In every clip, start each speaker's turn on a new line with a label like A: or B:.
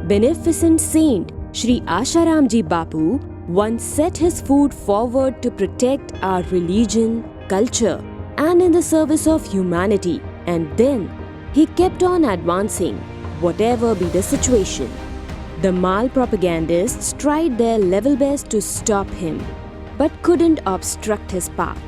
A: Beneficent Saint Shri Asharamji Bapu once set his foot forward to protect our religion, culture, and in the service of humanity, and then he kept on advancing, whatever be the situation. The Mal propagandists tried their level best to stop him, but couldn't obstruct his path.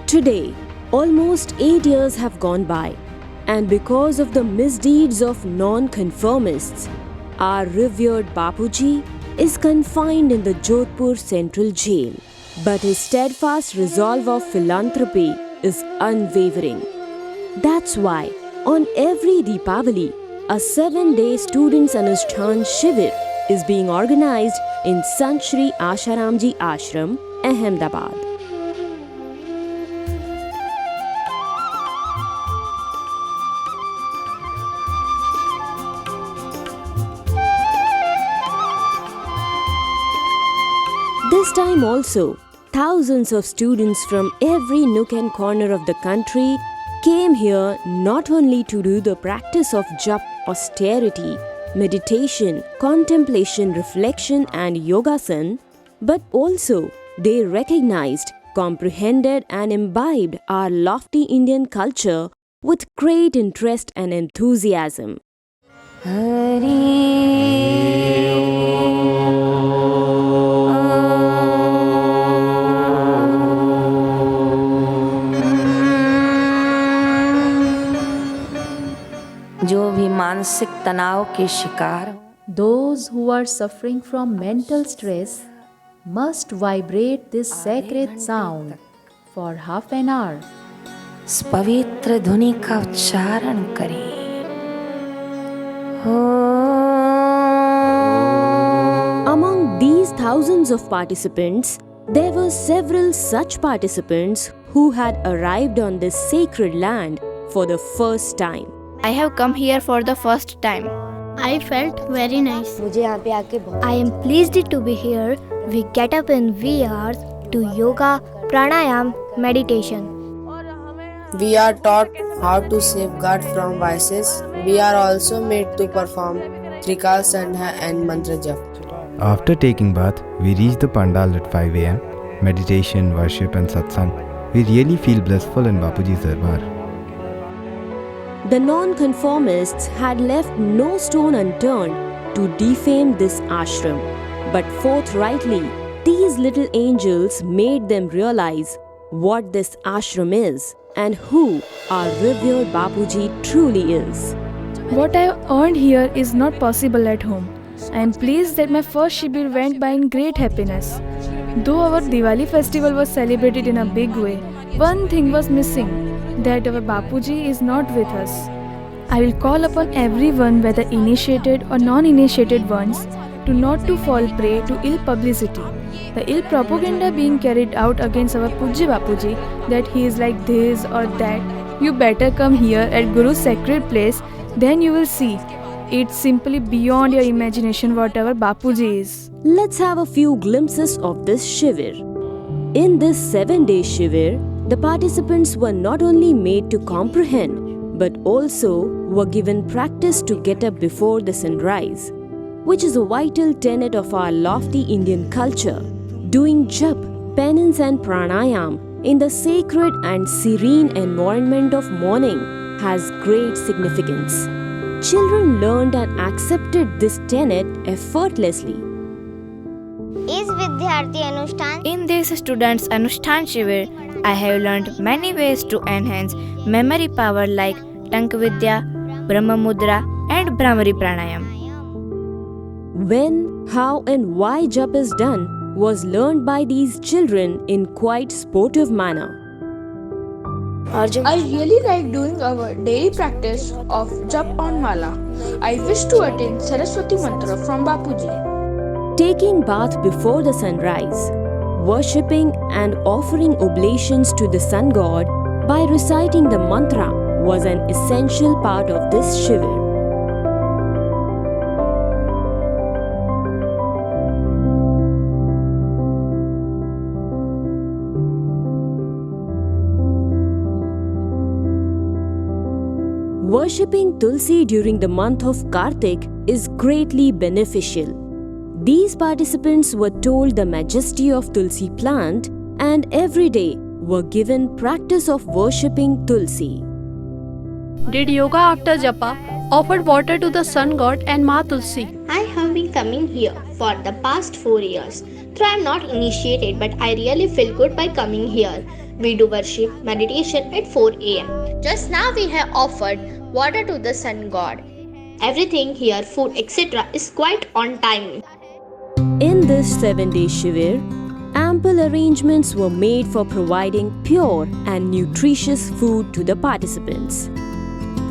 A: Today, almost 8 years have gone by, and because of the misdeeds of non-conformists, our revered Bapuji is confined in the Jodhpur Central Jail. But his steadfast resolve of philanthropy is unwavering. That's why, on every Deepavali, a 7-day Students' Anushthan Shivir is being organized in Sant Shri Asharamji Ashram, Ahmedabad. This time also, thousands of students from every nook and corner of the country came here not only to do the practice of jap, austerity, meditation, contemplation, reflection and yogasan, but also they recognized, comprehended and imbibed our lofty Indian culture with great interest and enthusiasm.
B: जो भी मानसिक तनाव के शिकार हो,
C: Those who are suffering from mental stress must vibrate this sacred sound for half an hour.
B: इस पवित्र ध्वनि का उच्चारण करें।
A: Among these thousands of participants, there were several such participants who had arrived on this sacred land for the first time.
D: I have come here for the first time.
E: I felt very nice.
F: मुझे यहाँ पे आके बहुत
E: I am pleased to be here. We get up in VR to yoga, pranayam, meditation.
G: We are taught how to safeguard from vices. We are also made to perform Trikal Sandhya and Mantra Jap.
H: After taking bath, we reach the pandal at 5 am. Meditation, worship and satsang. We really feel blissful in Bapuji's darbar.
A: The non-conformists had left no stone unturned to defame this ashram, but forthrightly, these little angels made them realize what this ashram is and who our revered Bapuji truly is.
I: What I have earned here is not possible at home. I am pleased that my first Shibir went by in great happiness. Though our Diwali festival was celebrated in a big way, one thing was missing, that our Bapuji is not with us. I will call upon everyone, whether initiated or non-initiated ones, to not to fall prey to ill publicity. The ill propaganda being carried out against our Pujya Bapuji, that he is like this or that. You better come here at Guru's sacred place, then you will see. It's simply beyond your imagination what our Bapuji is.
A: Let's have a few glimpses of this Shivir. In this 7-day Shivir, the participants were not only made to comprehend, but also were given practice to get up before the sunrise, which is a vital tenet of our lofty Indian culture. Doing jap, penance and pranayam in the sacred and serene environment of morning has great significance. Children learned and accepted this tenet effortlessly.
F: इस विद्यार्थी अनुष्ठान
D: In this students' Anushthan Shivir, I have learned many ways to enhance memory power like Tankvidya, Brahma Mudra and Brahmari Pranayam.
A: When, how and why jap is done was learned by these children in quite sportive manner.
J: I really like doing our daily practice of Jap on Mala. I wish to attain Saraswati Mantra from Bapuji.
A: Taking bath before the sunrise, worshipping and offering oblations to the sun god by reciting the mantra was an essential part of this Shivir. Worshipping Tulsi during the month of Kartik is greatly beneficial. These participants were told the majesty of Tulsi plant and every day were given practice of worshipping Tulsi.
K: Did yoga after japa, offered water to the sun god and Ma Tulsi.
L: I have been coming here for the past 4 years. Though I am not initiated, but I really feel good by coming here. We do worship, meditation at 4 am. Just now we have offered water to the sun god. Everything here, food, etc. is quite on time.
A: In this 7-day Shivir, ample arrangements were made for providing pure and nutritious food to the participants.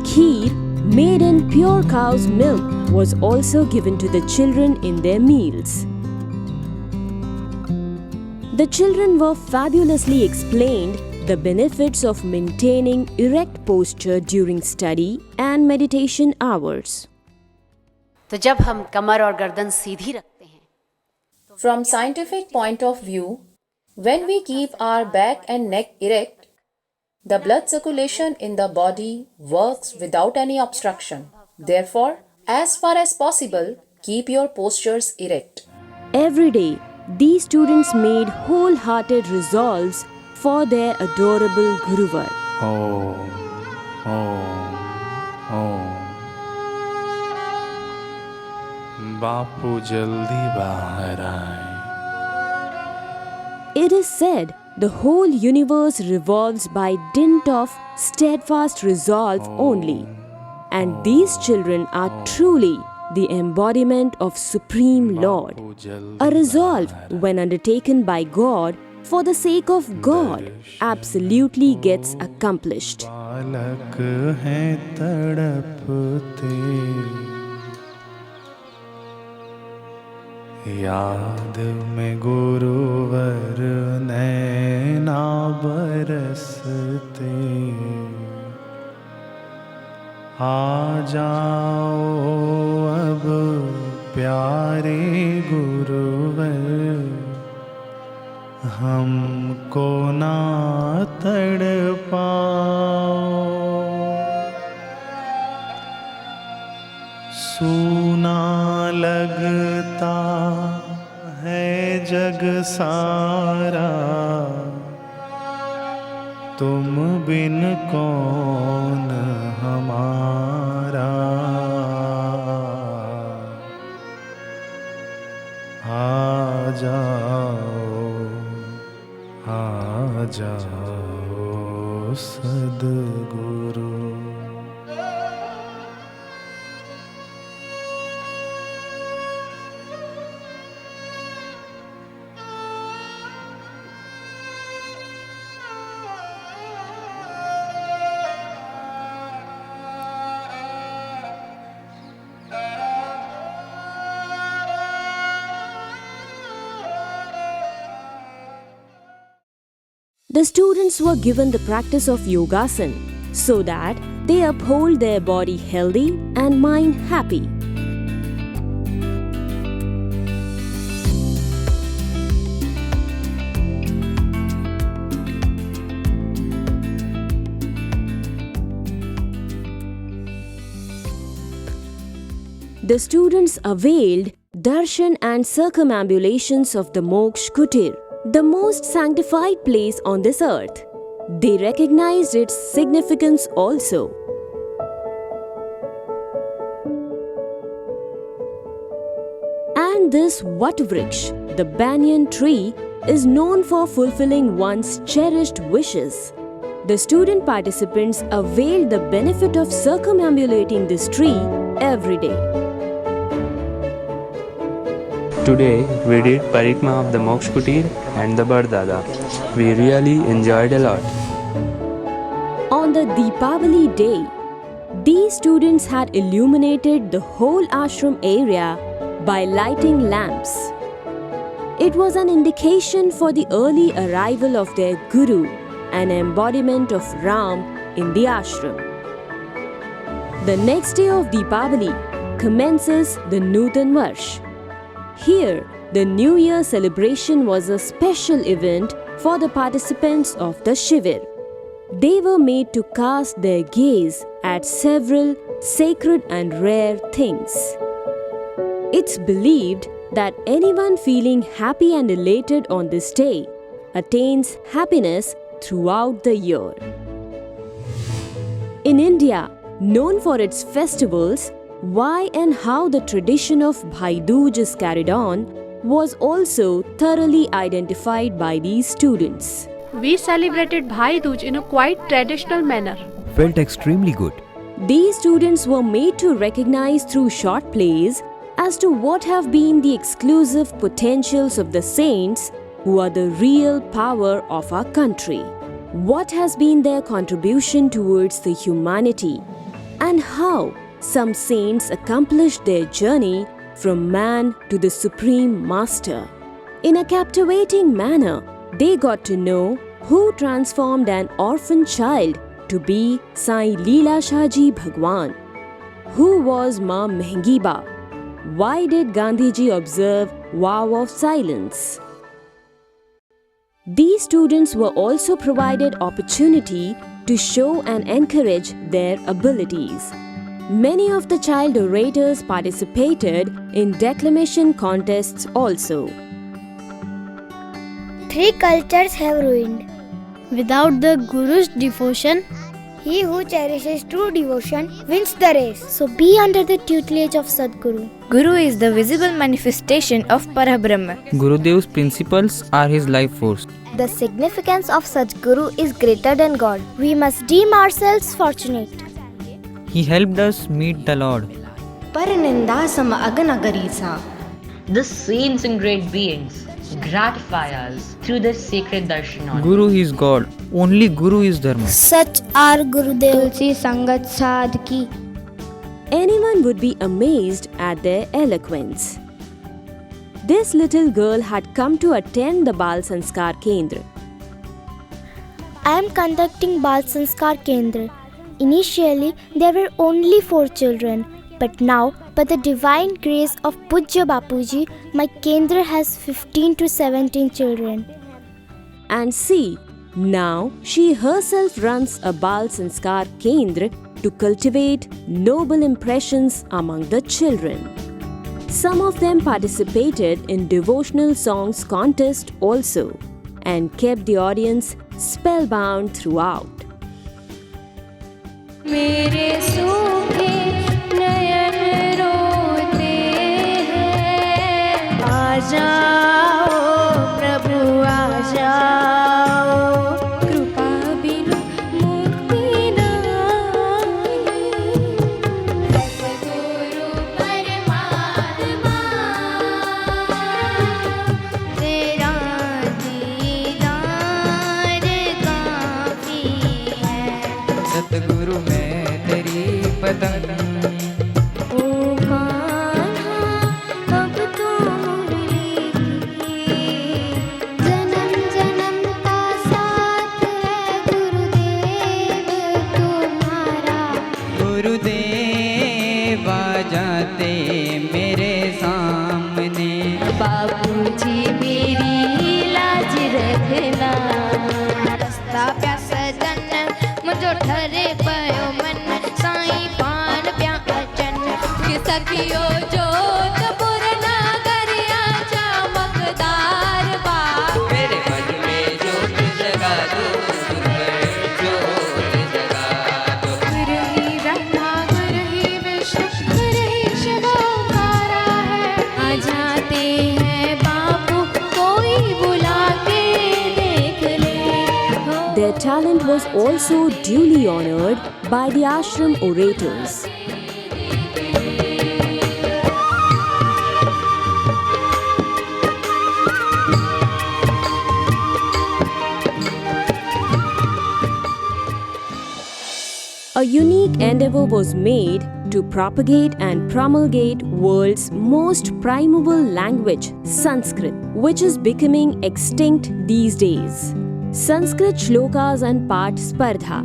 A: Kheer, made in pure cow's milk, was also given to the children in their meals. The children were fabulously explained the benefits of maintaining erect posture during study and meditation hours.
M: तो जब हम कमर और गर्दन सीधी रखते हैं,
C: From scientific point of view, when we keep our back and neck erect, the blood circulation in the body works without any obstruction. Therefore, as far as possible, keep your postures erect.
A: Every day, these students made wholehearted resolves for their adorable Guruvar.
N: Om, Om, Om. बापू जल्दी बाहर आए.
A: It is said the whole universe revolves by dint of steadfast resolve only, and these children are truly the embodiment of Supreme Lord. A resolve, when undertaken by God for the sake of God, absolutely gets accomplished.
N: बालक हैं तड़पते, याद में गुरुवर नैना बरसते. आ जाओ अब प्यारे गुरुवर, हमको ना तड़पाओ. सूना लगता है जग सारा, तुम बिन कौन हमारा. आ जाओ सद्गुरु.
A: The students were given the practice of yogasana so that they uphold their body healthy and mind happy. The students availed darshan and circumambulations of the Moksha Kutir, the most sanctified place on this earth. They recognized its significance also. And this Vatvriksha, the banyan tree, is known for fulfilling one's cherished wishes. The student participants availed the benefit of circumambulating this tree every day.
O: Today we did Parikma of the Moksha Kutir and the Bardada. We really enjoyed a lot.
A: On the Deepavali day, these students had illuminated the whole ashram area by lighting lamps. It was an indication for the early arrival of their Guru, an embodiment of Ram in the ashram. The next day of Deepavali commences the Nutan Varsh. Here, the New Year celebration was a special event for the participants of the Shivir. they were made to cast their gaze at several sacred and rare things. It's believed that anyone feeling happy and elated on this day attains happiness throughout the year. In India, known for its festivals, why and how the tradition of Bhai Dooj is carried on was also thoroughly identified by these students.
K: We celebrated Bhai Dooj in a quite traditional manner.
H: Felt extremely good.
A: These students were made to recognize through short plays as to what have been the exclusive potentials of the saints who are the real power of our country. What has been their contribution towards the humanity, and how some saints accomplished their journey from man to the Supreme Master. In a captivating manner, they got to know who transformed an orphan child to be Sai Leela Shahji Bhagwan. Who was Ma Mehengiba? Why did Gandhiji observe vow of silence? These students were also provided opportunity to show and encourage their abilities. Many of the child orators participated in declamation contests also.
E: 3 cultures have ruined. Without the Guru's devotion, he who cherishes true devotion wins the race. So be under the tutelage of Sadguru.
D: Guru is the visible manifestation of Parabrahma.
P: Gurudev's principles are his life force.
E: The significance of such Guru is greater than God. We must deem ourselves fortunate.
P: He helped us meet the Lord.
B: Paranindasam aganagarisa.
Q: The saints and great beings gratify us through their sacred darshan.
P: Guru is God. Only Guru is Dharma.
E: Such are Gurudev. Tulsi Sangat Sadhki.
A: Anyone would be amazed at their eloquence. This little girl had come to attend the Bal Sanskar Kendra.
E: I am conducting Bal Sanskar Kendra. Initially, there were only 4 children, but now, by the divine grace of Pujya Bapuji, my Kendra has 15 to 17 children.
A: And see, now she herself runs a Bal Sanskar Kendra to cultivate noble impressions among the children. Some of them participated in devotional songs contest also and kept the audience spellbound throughout.
R: मेरे सूखे नयन रोते हैं, आ जाओ प्रभु आ जाओ, कृपा बिनु मुक्ति नाहीं, सद्गुरु परमात्मा तेरा दीदार काफी है।
S: सतगुरु में तेरी पतंग
R: ओ कान्हा अब तो मुरली की, जन्म जन्म का साथ है गुरुदेव तुम्हारा।
S: गुरुदेव आ जाते मेरे सामने,
R: बापूजी मेरी लाज रखना, रास्ता प्या सजन मुझो ठरे पयो मन, साईं पान प्या अचन, सखियो जोत पुरना करिया चमकदार बा,
S: मेरे मन में जोत जगा दो, जोत जगा दो।
R: गुरु ही ब्रह्मा गुरु ही विष्णु गुरु ही शिव ओंकारा है, आ जाते हैं बापू कोई बुला के देख ले।
A: Their talent was also duly honored by the ashram orators. A unique endeavor was made to propagate and promulgate world's most primeval language, Sanskrit, which is becoming extinct these days. Sanskrit Shlokas and Path Spardha,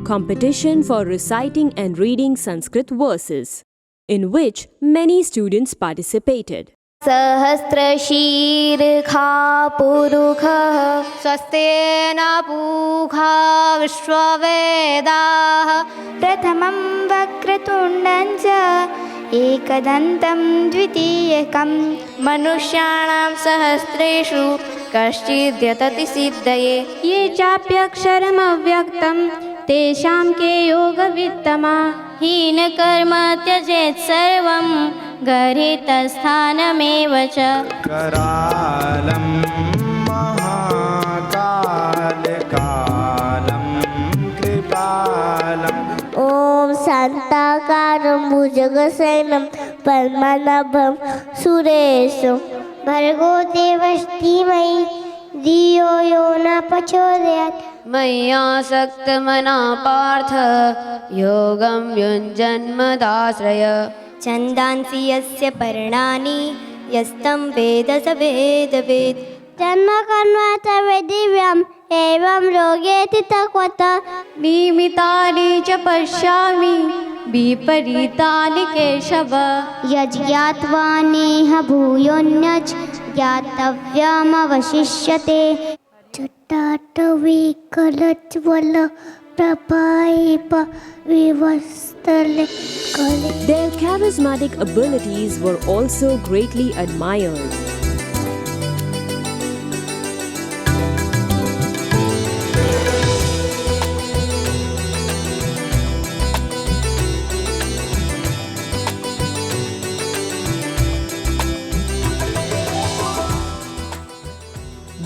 A: competition for reciting and reading Sanskrit verses, in which many students participated.
E: सहस्रशीर्षा पुरुषः
R: स्वस्तेन पूषा विश्ववेदाः
E: प्रथमं वक्रतुण्डं च एकदन्तं द्वितीयकं
D: मनुष्याणां सहस्रेषु कश्चिद्यतति सिद्धये
R: ये चाप्यक्षरमव्यक्तं तेषां के योगवित्तमा
D: हीनकर्म त्यजेत् सर्वं गर्हितस्थानमेव च
N: करालं महाकालकालं कृपालम्
F: ॐ शान्ताकारं भुजगशयनं पद्मनाभं सुरेशं भर्गो देवस्य धीमहि धियो यो न प्रचोदयात्
D: मय्यासक्तमना पार्थ योगं युञ्जन्मदाश्रय
E: छन्दांसि यस्य पर्णानि यस्तं वेद स वेदवेत्
F: जन्मकर्म च दिव्यम् एवं रोगेति तक्वत
R: निमितानि च पश्यामि विपरीतानि केशव
F: यज्ञात्वा नेह भूयोऽन्यच् ज्ञातव्यमवशिष्यते चट्टाटविकलज्वल प्रभाइप विवस्तले कले.
A: Their charismatic abilities were also greatly admired.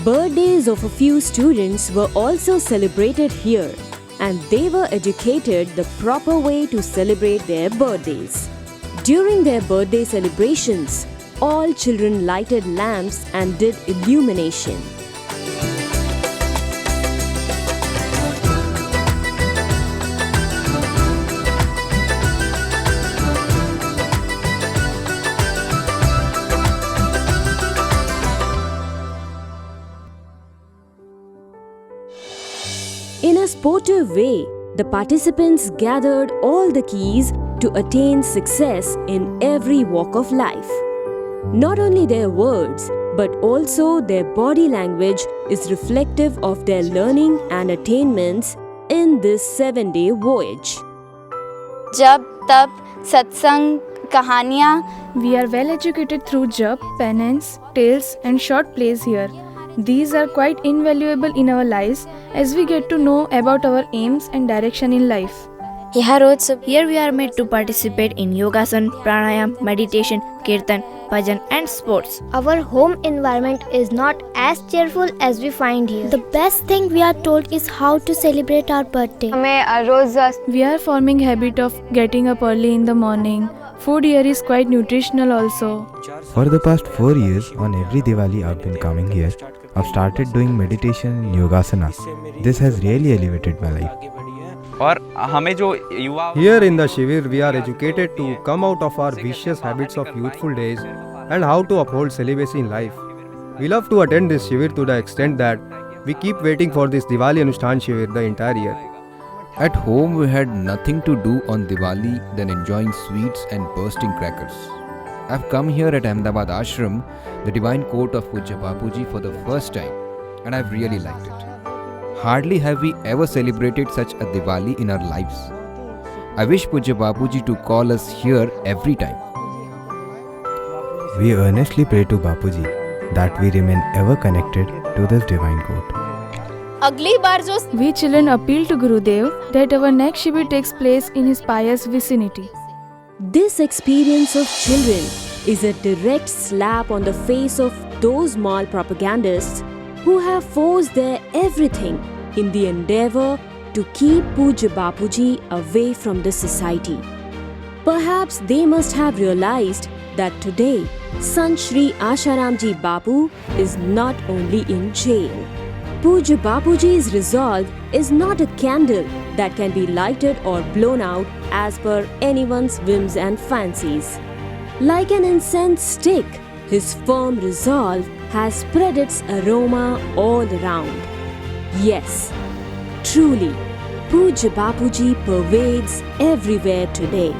A: Birthdays of a few students were also celebrated here, and they were educated the proper way to celebrate their birthdays. During their birthday celebrations, all children lighted lamps and did illumination. In a sportive way, the participants gathered all the keys to attain success in every walk of life. Not only their words, but also their body language is reflective of their learning and attainments in this 7-day voyage.
I: जप, तप, सत्संग, कहानियाँ. We are well educated through jap, penance, tales and short plays here. These are quite invaluable in our lives as we get to know about our aims and direction in life.
D: Here we are made to participate in yogasan, pranayam, meditation, kirtan, bhajan and sports.
E: Our home environment is not as cheerful as we find here. The best thing we are told is how to celebrate our birthday.
I: We are forming habit of getting up early in the morning. Food here is quite nutritional also.
H: For the past 4 years, on every Diwali I've been coming here. I've started doing meditation in Yogasana. This has really elevated my life.
T: Here in the Shivir, we are educated to come out of our vicious habits of youthful days and how to uphold celibacy in life. We love to attend this Shivir to the extent that we keep waiting for this Diwali Anushthan Shivir the entire year.
U: At home, we had nothing to do on Diwali than enjoying sweets and bursting crackers. I've come here at Ahmedabad Ashram, the divine court of Pujya Bapuji, for the first time, and I've really liked it. Hardly have we ever celebrated such a Diwali in our lives. I wish Pujya Bapuji to call us here every time.
H: We earnestly pray to Bapuji that we remain ever connected to this divine court.
I: We children appeal to Gurudev that our next Shivir takes place in his pious vicinity.
A: This experience of children is a direct slap on the face of those mall propagandists who have forced their everything in the endeavor to keep Pujya Bapuji away from the society. Perhaps they must have realized that today Sant Shri Asharamji Bapu is not only in jail. Pujya Bapuji's resolve is not a candle that can be lighted or blown out as per anyone's whims and fancies. Like an incense stick, his firm resolve has spread its aroma all around. Yes, truly, Pujya Bapuji pervades everywhere today.